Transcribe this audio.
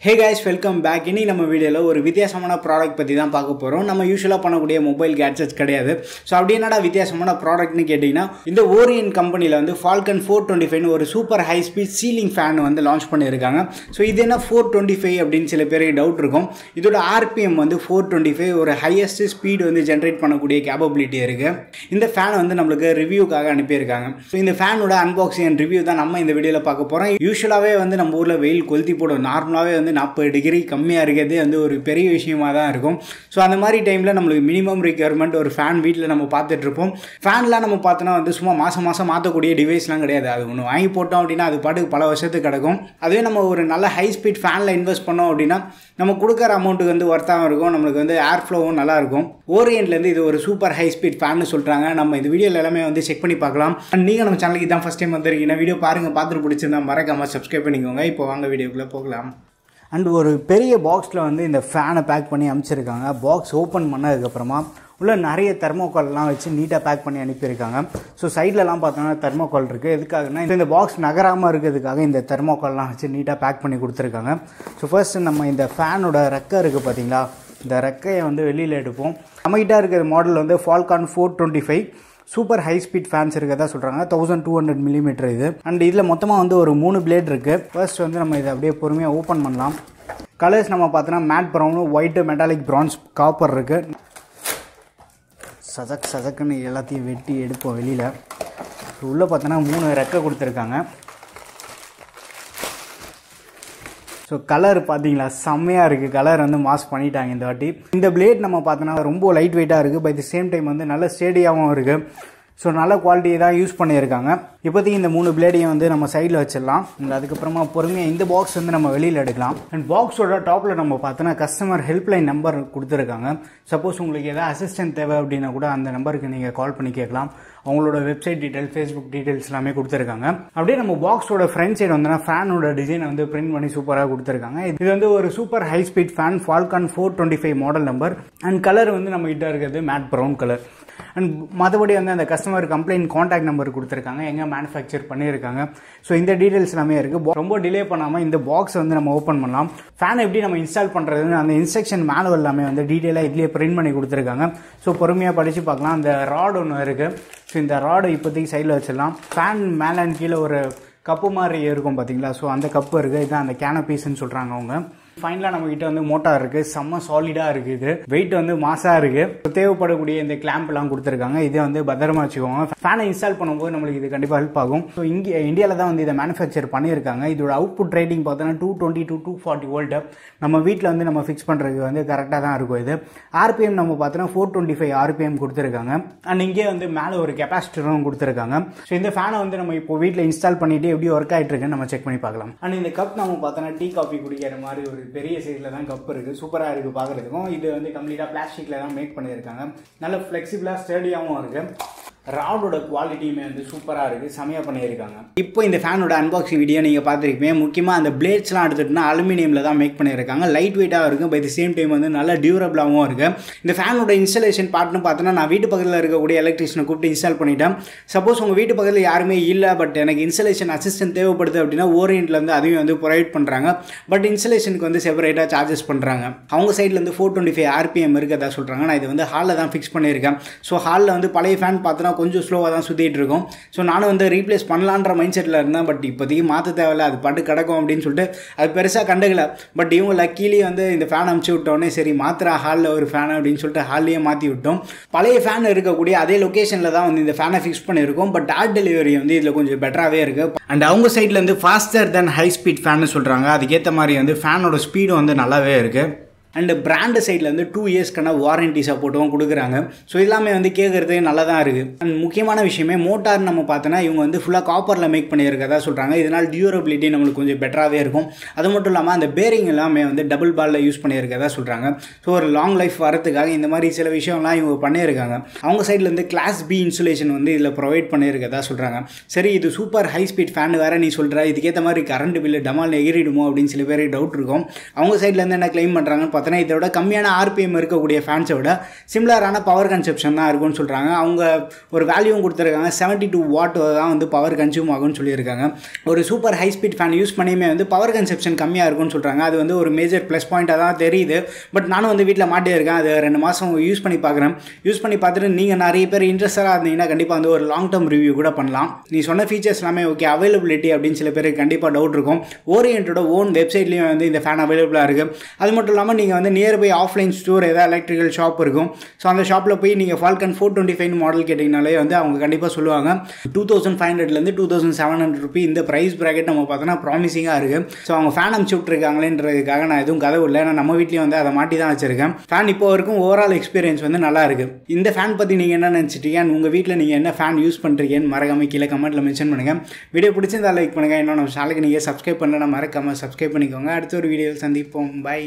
Hey guys, welcome back. இன்னைக்கு நம்ம வீடியோல ஒரு வித்தியாசமான ப்ராடக்ட் பத்தி தான் பார்க்க போறோம். நம்ம யூசுவலா பண்ணக்கூடிய மொபைல் கேட்ஜெட்ஸ் கிடையாது. சோ அப்படி என்னடா வித்தியாசமான ப்ராடக்ட்னு கேட்டிங்கனா இந்த ஓரியன்ட் கம்பெனில வந்து Falcon 425 னு ஒரு super high speed ceiling fan வந்து லான்ச் பண்ணிருக்காங்க. சோ இது என்ன 425 அப்படினு சில பேருக்கு டவுட் இருக்கும். இதோட RPM வந்து 425 ஒரு ஹையஸ்ட் ஸ்பீட் வந்து ஜெனரேட் பண்ணக்கூடிய கேப்பபிலிட்டி இருக்கு. இந்த ஃபேன் வந்து நமக்கு ரிவ்யூக்காக அனுப்பி இருக்காங்க. சோ இந்த ஃபேனோட அன்பாக்சிங் அண்ட் ரிவ்யூ தான் நம்ம இந்த வீடியோல பார்க்க போறோம். யூசுவலாவே வந்து நம்ம ஊர்ல வெயில் கொளுத்தி போடும். நார்மலாவே வந்து 40 டிகிரி கம்மியாக இருக்கிறது வந்து ஒரு பெரிய விஷயமா தான் இருக்கும். ஸோ அந்த மாதிரி டைமில் நம்மளுக்கு மினிமம் ரிக்யர்மெண்ட் ஒரு ஃபேன் வீட்டில் நம்ம பார்த்துட்ருப்போம். ஃபேன்லாம் நம்ம பார்த்தோன்னா வந்து சும்மா மாதம் மாற்றக்கூடிய டிவைஸ்லாம் கிடையாது. அது ஒன்று வாங்கி போட்டோம் அப்படின்னா அது பாட்டுக்கு பல வருஷத்துக்கு கிடக்கும். அதுவே நம்ம ஒரு நல்ல ஹை ஸ்பீட் ஃபேனில் இன்வெஸ்ட் பண்ணோம் அப்படின்னா நம்ம கொடுக்குற அமௌண்ட்டுக்கு வந்து ஒர்த்தாகவும் இருக்கும், நம்மளுக்கு வந்து ஏர் ஃப்ளோவும் நல்லாயிருக்கும். ஓரியன்ட்லேருந்து இது ஒரு சூப்பர் ஹை ஸ்பீட் ஃபேன்னு சொல்கிறாங்க. நம்ம இந்த வீடியோவில் எல்லாமே வந்து செக் பண்ணி பார்க்கலாம். அண்ட் நீங்கள் நம்ம சேனலுக்கு இதான் ஃபஸ்ட் டைம் வந்திருக்கீங்கன்னா வீடியோ பாருங்கள், பார்த்துட்டு பிடிச்சிருந்தா மறக்காமல் சப்ஸ்கிரைப் பண்ணிக்கோங்க. இப்போ வாங்க வீடியோக்குள்ளே போகலாம். அண்ட் ஒரு பெரிய பாக்ஸில் வந்து இந்த ஃபேனை பேக் பண்ணி அனுப்பிச்சிருக்காங்க. பாக்ஸ் ஓப்பன் பண்ணதுக்கப்புறமா உள்ள நிறைய தெர்மோகால்லாம் வச்சு நீட்டாக பேக் பண்ணி அனுப்பியிருக்காங்க. ஸோ சைட்லலாம் பார்த்தோன்னா தெர்மோகால் இருக்குது. எதுக்காகனா இந்த பாக்ஸ் நகராமல் இருக்கிறதுக்காக இந்த தெர்மோகால்லாம் வச்சு நீட்டாக பேக் பண்ணி கொடுத்துருக்காங்க. ஸோ ஃபர்ஸ்ட் நம்ம இந்த ஃபேனோட ரெக்கை இருக்குது பார்த்தீங்களா, இந்த ரெக்கையை வந்து வெளியில் எடுப்போம். நம்மகிட்ட இருக்கிற மாடல் வந்து Falcon 425 super high speed fans இருக்கிறதா சொல்கிறாங்க. 1200 மில்லிமீட்டர் இது. அண்ட் இதில் மொத்தமாக வந்து ஒரு 3 பிளேட் இருக்குது. ஃபர்ஸ்ட் வந்து நம்ம இதை அப்படியே பொறுமையாக ஓப்பன் பண்ணலாம். கலர்ஸ் நம்ம பார்த்தோன்னா matte brown, white, metallic bronze, copper இருக்குது. சதக்குன்னு எல்லாத்தையும் வெட்டி எடுப்போம் வெளியில். உள்ளே பார்த்தோன்னா 3 ரெக்கை கொடுத்துருக்காங்க. ஸோ கலர் பார்த்தீங்களா செம்மையாக இருக்குது. கலர் வந்து மாஸ் பண்ணிட்டாங்க இந்த வாட்டி. இந்த பிளேட் நம்ம பார்த்தோன்னா ரொம்ப லைட் வெயிட்டாக இருக்குது. பை தி சேம் டைம் வந்து நல்ல ஸ்டேடியாகவும் இருக்குது. ஸோ நல்ல குவாலிட்டியை தான் யூஸ் பண்ணியிருக்காங்க. இப்போதைக்கு இந்த 3 பிளேடையும் வந்து நம்ம சைடில் வச்சிடலாம். அதுக்கப்புறமா பொறுமையாக இந்த பாக்ஸ் வந்து நம்ம வெளியில் எடுக்கலாம். அண்ட் பாக்ஸோட டாப்பில் நம்ம பார்த்தோன்னா கஸ்டமர் ஹெல்ப்லைன் நம்பர் கொடுத்துருக்காங்க. சப்போஸ் உங்களுக்கு ஏதாவது அசிஸ்டன்ட் தேவை அப்படின்னா கூட அந்த நம்பருக்கு நீங்கள் கால் பண்ணி கேட்கலாம். அவங்களோட வெப்சைட் டீட்டெயில், ஃபேஸ்புக் டீட்டெயில்ஸ் எல்லாமே கொடுத்துருக்காங்க. அப்படியே நம்ம பாக்ஸோட ஃப்ரண்ட் சைடு வந்தோன்னா ஃபேனோட டிசைன் வந்து பிரிண்ட் பண்ணி சூப்பராக கொடுத்துருக்காங்க. இது வந்து ஒரு super high speed fan Falcon 425 model number. And colour வந்து நம்ம கிட்ட இருக்கிறது மேட் ப்ரௌன் கலர். அண்ட் மற்றபடி வந்து அந்த கஸ்டமர் கம்ப்ளைண்ட் கான்டாக்ட் நம்பர் கொடுத்துருக்காங்க, எங்கே மேனுஃபேக்சர் பண்ணியிருக்காங்க. ஸோ இந்த டீட்டெயில்ஸ் எல்லாமே இருக்குது. ரொம்ப டிலே பண்ணாமல் இந்த பாக்ஸ் வந்து நம்ம ஓப்பன் பண்ணலாம். ஃபேன் எப்படி நம்ம இன்ஸ்டால் பண்ணுறதுன்னு அந்த இன்ஸ்ட்ரக்ஷன் மேனுவல் எல்லாமே வந்து டீட்டெயிலாக இதுலேயே பிரிண்ட் பண்ணி கொடுத்துருக்காங்க. ஸோ பொறுமையாக படித்து பார்க்கலாம். அந்த ராட் ஒன்று இருக்குது. ஸோ இந்த ராடை இப்போதைக்கு சைடில் வச்சிடலாம். ஃபேன் மேலே கீழே ஒரு கப்பு மாதிரி இருக்கும் பார்த்தீங்களா, ஸோ அந்த கப்பு இருக்குது. இதுதான் அந்த கேனபீஸ்ன்னு சொல்கிறாங்க அவங்க. ஃபைனலாக நம்ம கிட்ட வந்து மோட்டார் இருக்குது. செம்ம சாலிடாக இருக்குது. இது வெயிட் வந்து மாசாக இருக்குது. தேவைப்படக்கூடிய இந்த கிளாம்ப் எல்லாம் கொடுத்துருக்காங்க. இதை வந்து பத்திரமா வச்சுக்கோங்க. ஃபேனை இன்ஸ்டால் பண்ணும்போது நம்மளுக்கு இது கண்டிப்பாக ஹெல்ப் ஆகும். ஸோ இங்கே இந்தியாவில் தான் வந்து இதை மேனுஃபேக்சர் பண்ணியிருக்காங்க. இதோட அவுட்புட் ரேட்டிங் பார்த்தோன்னா 220 to 240 வோல்ட். நம்ம வீட்டில் வந்து நம்ம ஃபிக்ஸ் பண்ணுறதுக்கு வந்து கரெக்டாக தான் இருக்கும். இது RPM நம்ம பார்த்தோன்னா 425 RPM கொடுத்துருக்காங்க. அண்ட் இங்கே வந்து மேலே ஒரு கெப்பாசிட்டரும் கொடுத்துருக்காங்க. ஸோ இந்த ஃபேனை வந்து நம்ம இப்போ வீட்டில் இன்ஸ்டால் பண்ணிட்டு எப்படி ஒர்க் ஆகிட்டு இருக்குன்னு நம்ம செக் பண்ணி பார்க்கலாம். அண்ட் இந்த கப் நம்ம பார்த்தோன்னா டீ காஃபி குடிக்கிற மாதிரி ஒரு பெரிய சைஸில் தான் கப் இருக்குது. சூப்பராக இருக்குது பார்க்குறதுக்கும். இது வந்து கம்ப்ளீட்டாக பிளாஸ்டிக்கில் தான் மேக் பண்ணியிருக்காங்க. நல்ல ஃப்ளெக்சிபிளாக ஸ்டேடியாகவும் இருக்குது. ராடோட குவாலிட்டியுமே வந்து சூப்பராக இருக்குது. செமையாக பண்ணியிருக்காங்க. இப்போ இந்த ஃபேனோட அன்பாக்சிங் வீடியோ நீங்கள் பார்த்துருக்கீங்க. முக்கியமாக அந்த பிளேட்ஸ்லாம் எடுத்துகிட்டுனா அலுமினியமில் தான் மேக் பண்ணியிருக்காங்க. லைட் வெயிட்டாக இருக்கும். பை தி சேம் டைம் வந்து நல்ல டியூரபிளாகவும் இருக்குது. இந்த ஃபேனோட இன்ஸ்டாலேஷன் பார்ட்னு பார்த்தோன்னா நான் வீட்டு பக்கத்தில் இருக்கக்கூடிய எலக்ட்ரிஷியனை கூப்பிட்டு இன்ஸ்டால் பண்ணிட்டேன். சப்போஸ் உங்கள் வீட்டு பக்கத்தில் யாருமே இல்லை, பட் எனக்கு இன்ஸ்டாலேஷன் அசிஸ்டன்ட் தேவைப்படுது அப்படின்னா ஓரியன்ட்லேருந்து அதையும் வந்து ப்ரொவைட் பண்ணுறாங்க. பட் இன்ஸ்டாலேஷனுக்கு வந்து செப்பரேட்டாக சார்ஜஸ் பண்ணுறாங்க. அவங்க சைட்லேருந்து 425 RPM இருக்கிறதா சொல்கிறாங்க. நான் இது வந்து ஹாலில் தான் ஃபிக்ஸ் பண்ணியிருக்கேன். ஸோ ஹாலில் வந்து பழைய ஃபேன் பார்த்தோன்னா கொஞ்சம் ஸ்லோவாக தான் சுற்றிட்டு இருக்கும். ஸோ நானும் வந்து ரீப்ளேஸ் பண்ணலான்ற மைண்ட் செட்டில் இருந்தேன். பட் இப்போதைக்கு மாற்ற தேவையில்ல, அது பாட்டு கிடக்கும் அப்படின்னு சொல்லிட்டு அது பெருசாக கண்டுக்கல. பட் இவங்க லக்கீலி வந்து இந்த ஃபேன் அமுச்சு விட்டோன்னே சரி மாத்திர ஹாலில் ஒரு ஃபேன் அப்படின்னு சொல்லிட்டு ஹால்லேயே மாற்றி விட்டோம். பழைய ஃபேன் இருக்கக்கூடிய அதே லொக்கேஷனில் தான் வந்து இந்த ஃபேனை ஃபிக்ஸ் பண்ணியிருக்கோம். பட் ஆட் டெலிவரி வந்து இதில் கொஞ்சம் பெட்டராகவே இருக்குது. அண்ட் அவங்க சைட்லேருந்து ஃபாஸ்டர் தென் ஹை ஸ்பீட் ஃபேன்னு சொல்கிறாங்க. அதுக்கேற்ற மாதிரி வந்து ஃபேனோட ஸ்பீடும் வந்து நல்லாவே இருக்குது. அண்ட் பிராண்டு சைட்லேருந்து 2 இயர்ஸ்க்கான வாரண்டி சப்போர்ட்டும் கொடுக்குறாங்க. ஸோ எல்லாமே வந்து கேட்குறதுக்கு நல்லா தான் இருக்குது. அண்ட் முக்கியமான விஷயமே மோட்டார் நம்ம பார்த்தோன்னா இவங்க வந்து ஃபுல்லாக காப்பரில் மேக் பண்ணியிருக்கதா சொல்கிறாங்க. இதனால் டியூரபிலிட்டி நம்மளுக்கு கொஞ்சம் பெட்டராகவே இருக்கும். அது மட்டும் இல்லாமல் அந்த பேரிங் எல்லாமே வந்து டபுள் பாலில் யூஸ் பண்ணியிருக்கதா சொல்கிறாங்க. ஸோ ஒரு லாங் லைஃப் வரதுக்காக இந்த மாதிரி சில விஷயம்லாம் இவங்க பண்ணியிருக்காங்க. அவங்க சைட்லேருந்து கிளாஸ் B இன்சுலேஷன் வந்து இதில் ப்ரொவைட் பண்ணியிருக்கதா சொல்கிறாங்க. சரி இது சூப்பர் ஹை ஸ்பீட் ஃபேன் வேறு நீ சொல்கிற, இதுக்கேற்ற மாதிரி கரண்ட் பில்லு டமால் எகிரிடுமோ அப்படின்னு சில பேருக்கு டவுட் இருக்கும். அவங்க சைட்லேருந்து என்ன கிளைம் பண்ணுறாங்கன்னு பார்த்தோன்னா இதோட கம்மியான ஆர்பிஎம் இருக்கக்கூடிய ஃபேன்ஸை விட சிமிலரான பவர் கன்சப்ஷன் தான் இருக்கும்னு சொல்கிறாங்க. அவங்க ஒரு வேல்யூவும் கொடுத்துருக்காங்க. 72 வாட் தான் வந்து பவர் கன்சியூம் ஆகும்னு சொல்லியிருக்காங்க. ஒரு super high speed fan use பண்ணியுமே வந்து பவர் கன்சப்ஷன் கம்மியாக இருக்கும்னு சொல்கிறாங்க. அது வந்து ஒரு மேஜர் ப்ளஸ் பாயிண்ட்டாக தான் தெரியுது. பட் நானும் வந்து வீட்டில் மாட்டே இருக்கேன். அது 2 மாதம் யூஸ் பண்ணி பார்க்குறேன். யூஸ் பண்ணி பார்த்துட்டு நீங்கள் நிறைய பேர் இன்ட்ரெஸ்டாக இருந்தீங்கன்னா கண்டிப்பாக வந்து ஒரு லாங் டர்ம் ரிவ்யூ கூட பண்ணலாம். நீ சொன்ன ஃபீச்சர்ஸ் எல்லாமே ஓகே, அவைலபிலிட்டி அப்படின்னு சில பேருக்கு கண்டிப்பாக டவுட் இருக்கும். ஓரியன்டோட ஓன் வெப்சைட்லேயும் வந்து இந்த ஃபேன் அவைலபிளாக இருக்குது. அது மட்டும் இல்லாமல் நீங்கள் வந்து நியர்பை ஆஃப்லைன் ஸ்டோர் ஏதாவது எலக்ட்ரிக்கல் ஷாப் இருக்கும். ஸோ அந்த ஷாப்பில் போய் நீங்கள் ஃபால்கன் 425 மாடல் கேட்டிங்கனாலே வந்து அவங்க கண்டிப்பாக சொல்லுவாங்க 2500 2700 இந்த ப்ரைஸ் ப்ராக்கெட் நம்ம பார்த்தோன்னா ப்ராமிசிங்காக இருக்குது. ஸோ அவங்க ஃபேன் அமுச்சு விட்டுருக்காங்களேன்றதுக்காக நான் எதுவும் கதவு இல்லை. ஏன்னா நம்ம வீட்லேயும் வந்து அதை மாட்டி தான் வச்சிருக்கேன். ஃபேன் இப்போ வரைக்கும் ஓவரால் எக்ஸ்பீரியன்ஸ் வந்து நல்லா இருக்குது. இந்த ஃபேன் பற்றி நீங்கள் என்ன நினச்சிட்டீங்க, உங்கள் வீட்டில் நீங்கள் என்ன ஃபேன் யூஸ் பண்ணுறீங்கன்னு மறக்காம கீழே கமெண்ட்டில் மென்ஷன் பண்ணுங்கள். வீடியோ பிடிச்சிருந்தா லைக் பண்ணுங்கள். இன்னும் நம்ம சேனலுக்கு நீங்கள் சப்ஸ்கிரைப் பண்ணலன்னா மறக்காமல் சப்ஸ்கிரைப் பண்ணிக்கோங்க. அடுத்த ஒரு வீடியோவில் சந்திப்போம். பை.